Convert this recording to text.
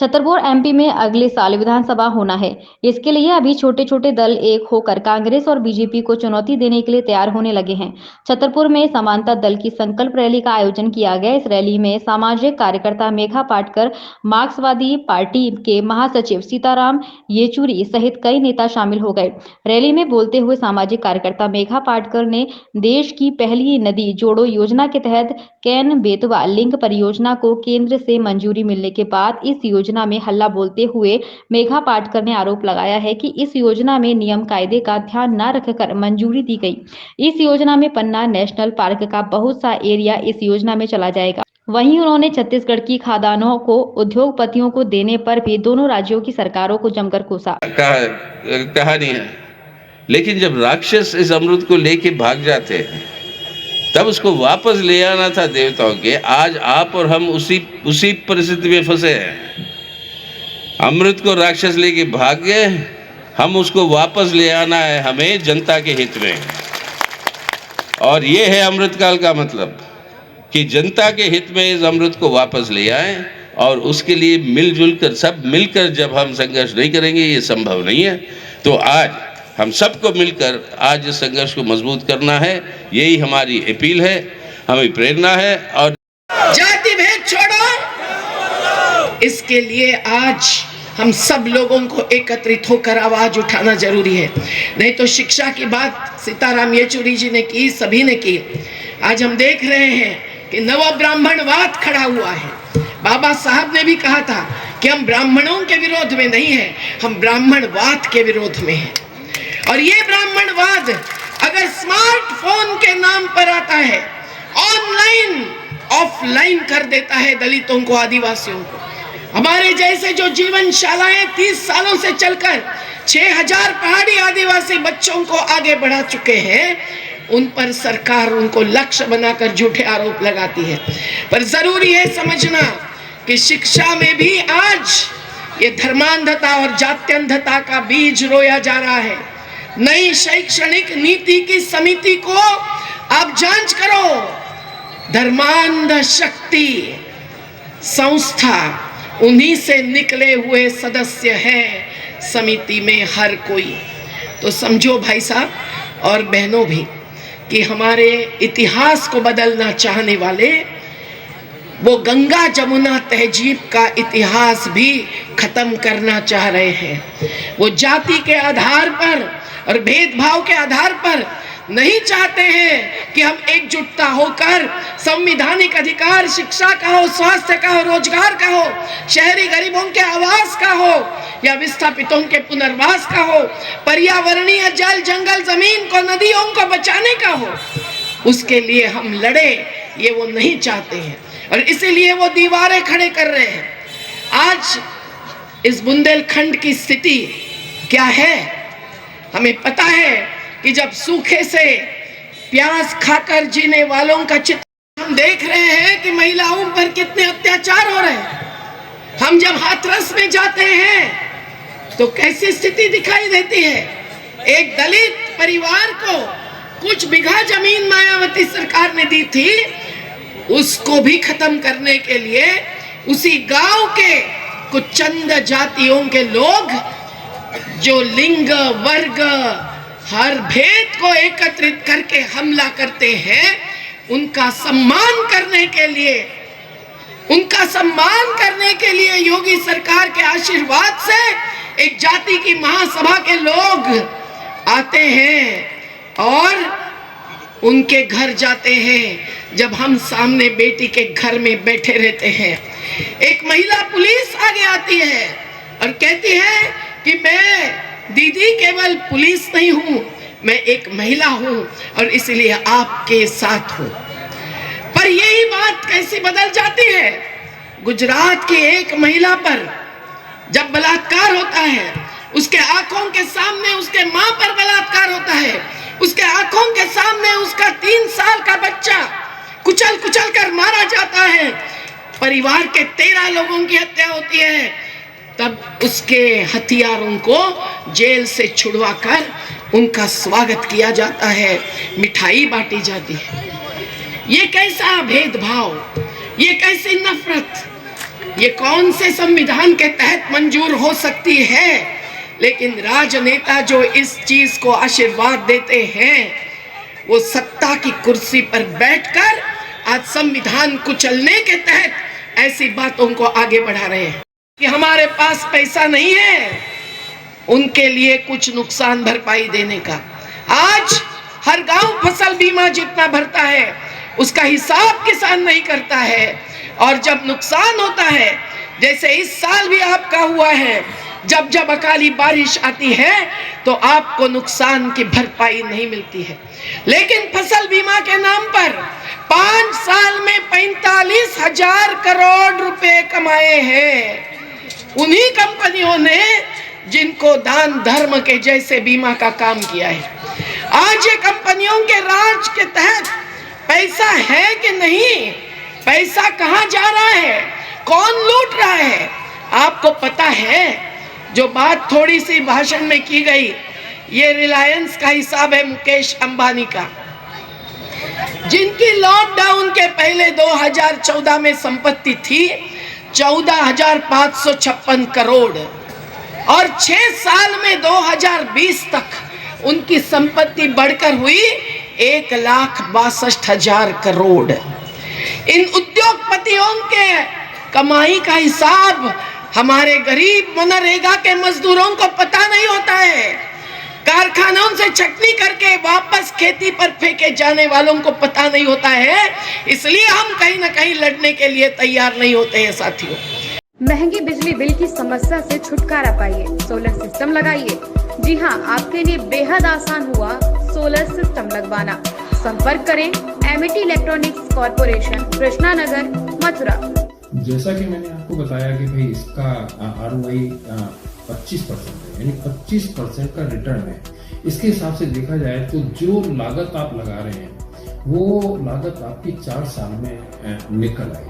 Chhatarpur MP में अगले साल विधानसभा होना है। इसके लिए अभी छोटे छोटे दल एक होकर कांग्रेस और बीजेपी को चुनौती देने के लिए तैयार होने लगे हैं। छतरपुर में समानता दल की संकल्प रैली का आयोजन किया गया। इस रैली में सामाजिक कार्यकर्ता मेघा पाटकर, मार्क्सवादी पार्टी के महासचिव सीताराम येचुरी सहित कई नेता शामिल हो गए। रैली में बोलते हुए सामाजिक कार्यकर्ता मेघा पाटकर ने देश की पहली नदी जोड़ो योजना के तहत कैन बेतवा लिंक परियोजना को केंद्र से मंजूरी मिलने के बाद इस योजना में हल्ला बोलते हुए मेघा पाटकर ने आरोप लगाया है कि इस योजना में नियम कायदे का ध्यान न रखकर मंजूरी दी गई। इस योजना में पन्ना नेशनल पार्क का बहुत सा एरिया इस योजना में चला जाएगा। वहीं उन्होंने छत्तीसगढ़ की खादानों को उद्योगपतियों को देने पर भी दोनों राज्यों की सरकारों को जमकर कोसा। कहानी है, लेकिन जब राक्षस इस अमृत को लेके भाग जाते हैं तब उसको वापस ले आना था देवताओं के। आज आप और हम उसी परिस्थिति में फंसे हैं। अमृत को राक्षस लेके भाग गए, हम उसको वापस ले आना है हमें जनता के हित में। और ये है अमृत काल का मतलब कि जनता के हित में इस अमृत को वापस ले आए। और उसके लिए मिलजुल कर सब मिलकर जब हम संघर्ष नहीं करेंगे, ये संभव नहीं है। तो आज हम सबको मिलकर आज इस संघर्ष को मजबूत करना है। यही हमारी अपील है, हमें प्रेरणा है। और जाति भेद छोड़ो, इसके लिए आज हम सब लोगों को एकत्रित होकर आवाज उठाना जरूरी है। नहीं तो शिक्षा की बात सीताराम येचुरी जी ने की, सभी ने की। आज हम देख रहे हैं कि नव ब्राह्मणवाद खड़ा हुआ है। बाबा साहब ने भी कहा था कि हम ब्राह्मणों के विरोध में नहीं है, हम ब्राह्मणवाद के विरोध में हैं। और ये ब्राह्मणवाद अगर स्मार्टफोन के नाम पर आता है, ऑनलाइन ऑफलाइन कर देता है दलितों को, आदिवासियों को। हमारे जैसे जो जीवनशालाएं 30 सालों से चलकर 6000 पहाड़ी आदिवासी बच्चों को आगे बढ़ा चुके हैं, उन पर सरकार उनको लक्ष्य बनाकर झूठे आरोप लगाती है। पर जरूरी है समझना कि शिक्षा में भी आज ये धर्मांधता और जात्यंधता का बीज रोया जा रहा है। नई शैक्षणिक नीति की समिति को आप जांच करो। धर्मांध शक्ति संस्था, उन्हीं से निकले हुए सदस्य हैं समिति में हर कोई। तो समझो भाई साहब और बहनों भी कि हमारे इतिहास को बदलना चाहने वाले वो गंगा जमुना तहजीब का इतिहास भी खत्म करना चाह रहे हैं। वो जाति के आधार पर और भेदभाव के आधार पर नहीं चाहते हैं कि हम एकजुटता होकर संवैधानिक अधिकार, शिक्षा का हो, स्वास्थ्य का हो, रोजगार का हो, शहरी गरीबों के आवास का हो या विस्थापितों के पुनर्वास का हो, पर्यावरणीय जल जंगल जमीन को, नदियों को बचाने का हो, उसके लिए हम लड़े। ये वो नहीं चाहते हैं और इसीलिए वो दीवारें खड़े कर रहे हैं। आज इस बुंदेलखंड की स्थिति क्या है हमें पता है कि जब सूखे से प्यास खाकर जीने वालों का चित्र हम देख रहे हैं कि महिलाओं पर कितने अत्याचार हो रहे हैं। हम जब हाथरस में जाते हैं तो कैसी स्थिति दिखाई देती है। एक दलित परिवार को कुछ बिघा जमीन मायावती सरकार ने दी थी, उसको भी खत्म करने के लिए उसी गांव के कुछ चंद जातियों के लोग जो लिंग वर्ग हर भेद को एकत्रित करके हमला करते हैं, उनका सम्मान करने के लिए योगी सरकार के आशीर्वाद से एक जाति की महासभा के लोग आते हैं और उनके घर जाते हैं। जब हम सामने बेटी के घर में बैठे रहते हैं, एक महिला पुलिस आगे आती है और कहती है कि मैं दीदी केवल पुलिस नहीं हूं, मैं एक महिला हूं और इसलिए आपके साथ हूं। पर यही बात कैसी बदल जाती है। गुजरात की एक महिला पर जब बलात्कार होता है, उसके आंखों के सामने उसके मां पर बलात्कार होता है, उसके आंखों के सामने उसका 3 साल का बच्चा कुचल कुचल कर मारा जाता है, परिवार के 13 लोगों की हत्या होती है, तब उसके हथियारों को जेल से छुड़वाकर उनका स्वागत किया जाता है, मिठाई बांटी जाती है। ये कैसा भेदभाव, ये कैसी नफरत। ये कौन से संविधान के तहत मंजूर हो सकती है? लेकिन राजनेता जो इस चीज को आशीर्वाद देते हैं, वो सत्ता की कुर्सी पर बैठकर आज संविधान कुचलने के तहत ऐसी बातों को आगे बढ़ा रहे हैं कि हमारे पास पैसा नहीं है उनके लिए कुछ नुकसान भरपाई देने का। आज हर गांव फसल बीमा जितना भरता है उसका हिसाब किसान नहीं करता है, और जब नुकसान होता है, जैसे इस साल भी आपका हुआ है, जब जब अकाली बारिश आती है तो आपको नुकसान की भरपाई नहीं मिलती है। लेकिन फसल बीमा के नाम पर 5 साल में 45,000 करोड़ रुपए कमाए हैं उन्हीं कंपनियों ने जिनको दान धर्म के जैसे बीमा का काम किया है। आज ये कंपनियों के राज के तहत पैसा है कि नहीं, पैसा कहां जा रहा है, कौन लूट रहा है, आपको पता है? जो बात थोड़ी सी भाषण में की गई, ये रिलायंस का हिसाब है मुकेश अंबानी का, जिनकी लॉकडाउन के पहले 2014 में संपत्ति थी 14,556 करोड़, और 6 साल में 2020 तक उनकी संपत्ति बढ़कर हुई 1,62,000 करोड़। इन उद्योगपतियों के कमाई का हिसाब हमारे गरीब मनरेगा के मजदूरों को पता नहीं होता है। कारखानों से छटनी करके वापस खेती पर फेंके जाने वालों को पता नहीं होता है, इसलिए हम कहीं ना कहीं लड़ने के लिए तैयार नहीं होते हैं साथियों। महंगी बिजली बिल की समस्या से छुटकारा पाइए, सोलर सिस्टम लगाइए। जी हां, आपके लिए बेहद आसान हुआ सोलर सिस्टम लगवाना। संपर्क करें Amity electronics corporation, Krishna Nagar, Mathura. जैसा कि मैंने आपको बताया कि भाई इसका ROI 25% है, यानी 25% का रिटर्न है। इसके हिसाब से देखा जाए तो जो लागत आप लगा रहे हैं वो लागत आपकी 4 साल में निकल आएगी।